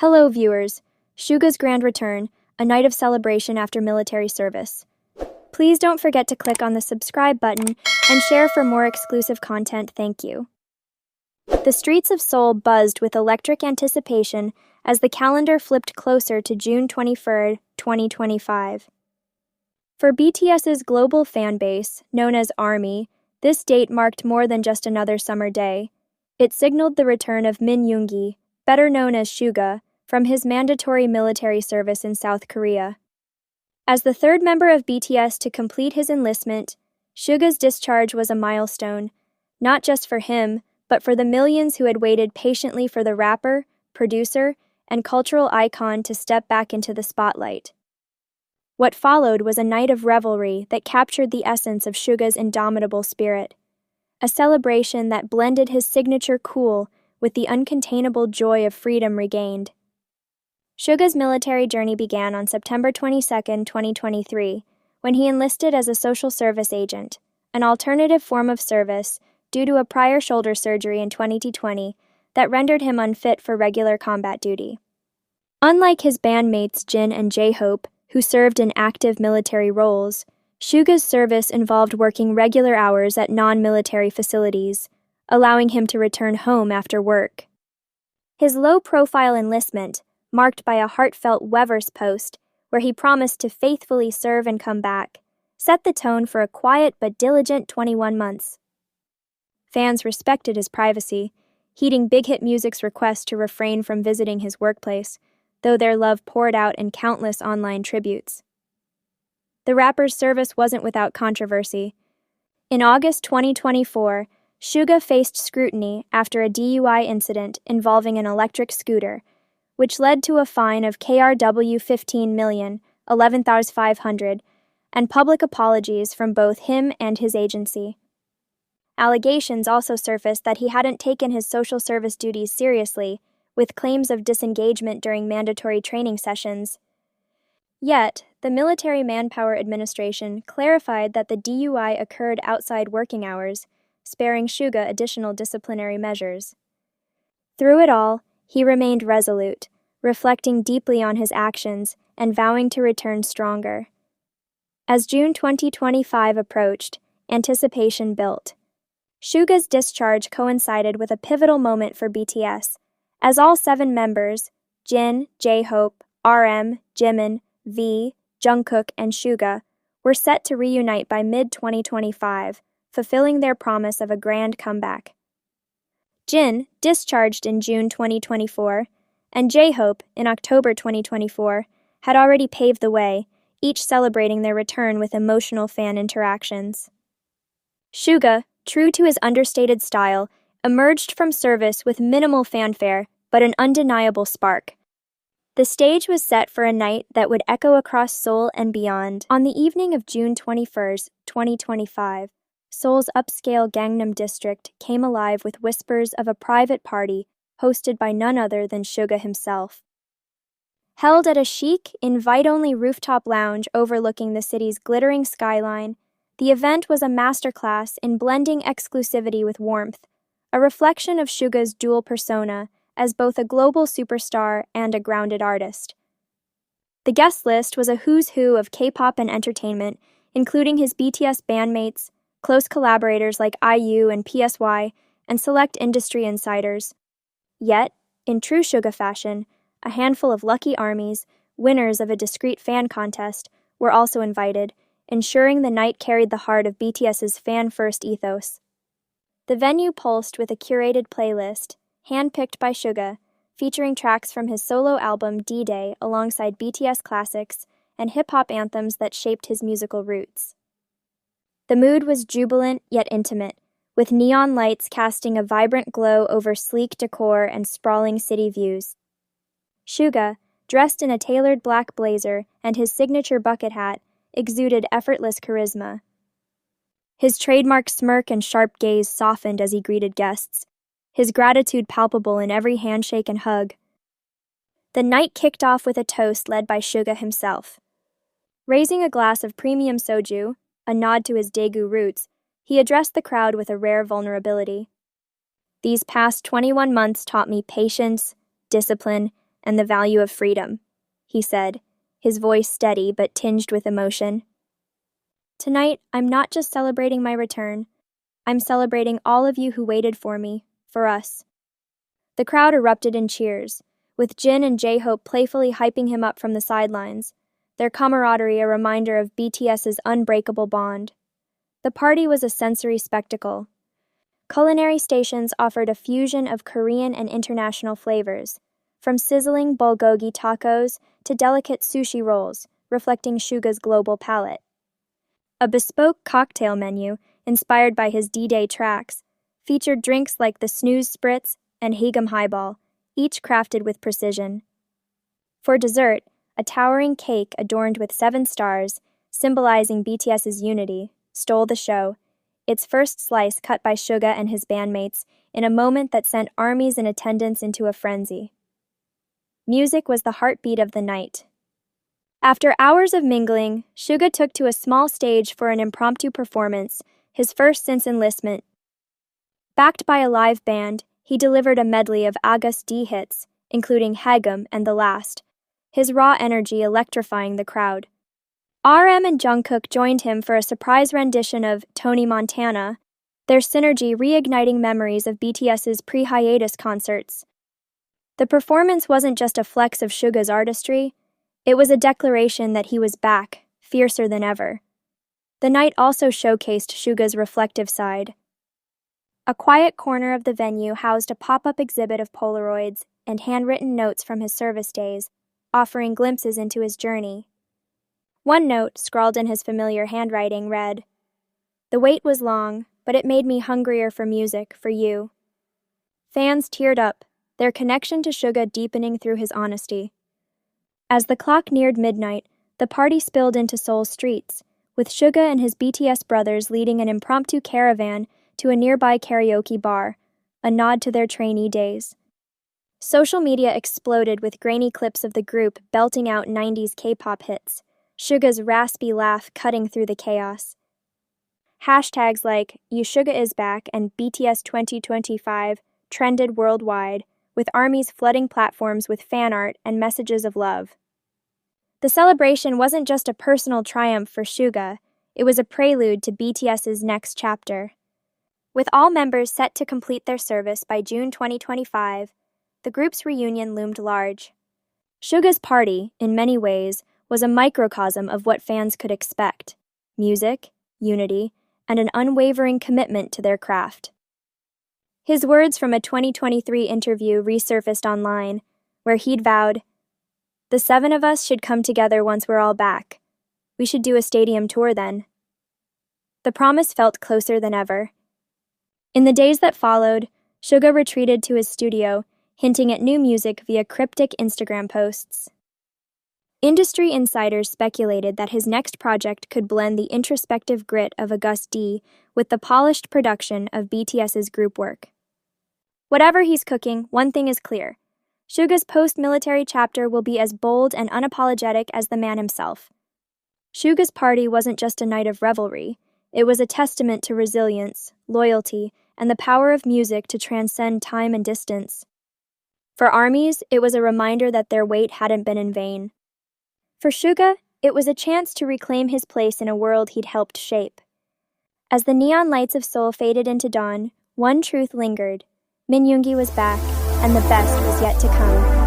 Hello viewers, Suga's grand return, a night of celebration after military service. Please don't forget to click on the subscribe button and share for more exclusive content, thank you. The streets of Seoul buzzed with electric anticipation as the calendar flipped closer to June 23, 2025. For BTS's global fanbase, known as ARMY, this date marked more than just another summer day. It signaled the return of Min Yoongi, better known as Suga, from his mandatory military service in South Korea. As the third member of BTS to complete his enlistment, Suga's discharge was a milestone, not just for him, but for the millions who had waited patiently for the rapper, producer, and cultural icon to step back into the spotlight. What followed was a night of revelry that captured the essence of Suga's indomitable spirit, a celebration that blended his signature cool with the uncontainable joy of freedom regained. Suga's military journey began on September 22, 2023, when he enlisted as a social service agent, an alternative form of service due to a prior shoulder surgery in 2020 that rendered him unfit for regular combat duty. Unlike his bandmates Jin and J-Hope, who served in active military roles, Suga's service involved working regular hours at non-military facilities, allowing him to return home after work. His low-profile enlistment, marked by a heartfelt Weverse post where he promised to faithfully serve and come back, set the tone for a quiet but diligent 21 months. Fans respected his privacy, heeding Big Hit Music's request to refrain from visiting his workplace, though their love poured out in countless online tributes. The rapper's service wasn't without controversy. In August 2024, Suga faced scrutiny after a DUI incident involving an electric scooter, which led to a fine of KRW 15,011,500 and public apologies from both him and his agency. Allegations also surfaced that he hadn't taken his social service duties seriously, with claims of disengagement during mandatory training sessions. Yet, the Military Manpower Administration clarified that the DUI occurred outside working hours, sparing Suga additional disciplinary measures. Through it all, he remained resolute, reflecting deeply on his actions and vowing to return stronger. As June 2025 approached, anticipation built. Suga's discharge coincided with a pivotal moment for BTS, as all 7 members, Jin, J-Hope, RM, Jimin, V, Jungkook, and Suga, were set to reunite by mid-2025, fulfilling their promise of a grand comeback. Jin discharged in June 2024, and J-Hope, in October 2024, had already paved the way, each celebrating their return with emotional fan interactions. Suga, true to his understated style, emerged from service with minimal fanfare but an undeniable spark. The stage was set for a night that would echo across Seoul and beyond. On the evening of June 21, 2025, Seoul's upscale Gangnam district came alive with whispers of a private party hosted by none other than Suga himself. Held at a chic, invite-only rooftop lounge overlooking the city's glittering skyline, the event was a masterclass in blending exclusivity with warmth, a reflection of Suga's dual persona as both a global superstar and a grounded artist. The guest list was a who's who of K-pop and entertainment, including his BTS bandmates, close collaborators like IU and PSY, and select industry insiders. Yet, in true Suga fashion, a handful of lucky armies, winners of a discreet fan contest, were also invited, ensuring the night carried the heart of BTS's fan-first ethos. The venue pulsed with a curated playlist, handpicked by Suga, featuring tracks from his solo album D-Day alongside BTS classics and hip-hop anthems that shaped his musical roots. The mood was jubilant yet intimate, with neon lights casting a vibrant glow over sleek decor and sprawling city views. Suga, dressed in a tailored black blazer and his signature bucket hat, exuded effortless charisma. His trademark smirk and sharp gaze softened as he greeted guests, his gratitude palpable in every handshake and hug. The night kicked off with a toast led by Suga himself. Raising a glass of premium soju, a nod to his Daegu roots, he addressed the crowd with a rare vulnerability. These past 21 months taught me patience, discipline, and the value of freedom," he said, his voice steady but tinged with emotion. "Tonight, I'm not just celebrating my return. I'm celebrating all of you who waited for me, for us." The crowd erupted in cheers, with Jin and J-Hope playfully hyping him up from the sidelines, their camaraderie a reminder of BTS's unbreakable bond. The party was a sensory spectacle. Culinary stations offered a fusion of Korean and international flavors, from sizzling bulgogi tacos to delicate sushi rolls, reflecting Suga's global palate. A bespoke cocktail menu, inspired by his D-Day tracks, featured drinks like the Snooze Spritz and Hagum Highball, each crafted with precision. For dessert, a towering cake adorned with 7 stars, symbolizing BTS's unity, stole the show, its first slice cut by Suga and his bandmates in a moment that sent armies in attendance into a frenzy. Music was the heartbeat of the night. After hours of mingling, Suga took to a small stage for an impromptu performance, his first since enlistment. Backed by a live band, he delivered a medley of August D hits, including Hagum and The Last, his raw energy electrifying the crowd. RM and Jungkook joined him for a surprise rendition of Tony Montana, their synergy reigniting memories of BTS's pre-hiatus concerts. The performance wasn't just a flex of Suga's artistry, it was a declaration that he was back, fiercer than ever. The night also showcased Suga's reflective side. A quiet corner of the venue housed a pop-up exhibit of Polaroids and handwritten notes from his service days, offering glimpses into his journey. One note, scrawled in his familiar handwriting, read, "The wait was long, but it made me hungrier for music, for you." Fans teared up, their connection to Suga deepening through his honesty. As the clock neared midnight, the party spilled into Seoul streets, with Suga and his BTS brothers leading an impromptu caravan to a nearby karaoke bar, a nod to their trainee days. Social media exploded with grainy clips of the group belting out 90s K-pop hits, Suga's raspy laugh cutting through the chaos. Hashtags like "Suga is back" and "BTS 2025" trended worldwide, with armies flooding platforms with fan art and messages of love. The celebration wasn't just a personal triumph for Suga, it was a prelude to BTS's next chapter. With all members set to complete their service by June 2025, the group's reunion loomed large. Suga's party, in many ways, was a microcosm of what fans could expect: music, unity, and an unwavering commitment to their craft. His words from a 2023 interview resurfaced online, where he'd vowed, "The 7 of us should come together once we're all back. We should do a stadium tour then." The promise felt closer than ever. In the days that followed, Suga retreated to his studio, hinting at new music via cryptic Instagram posts. Industry insiders speculated that his next project could blend the introspective grit of August D with the polished production of BTS's group work. Whatever he's cooking, one thing is clear: Suga's post-military chapter will be as bold and unapologetic as the man himself. Suga's party wasn't just a night of revelry, it was a testament to resilience, loyalty, and the power of music to transcend time and distance. For armies, it was a reminder that their wait hadn't been in vain. For Suga, it was a chance to reclaim his place in a world he'd helped shape. As the neon lights of Seoul faded into dawn, one truth lingered: Min Yoongi was back, and the best was yet to come.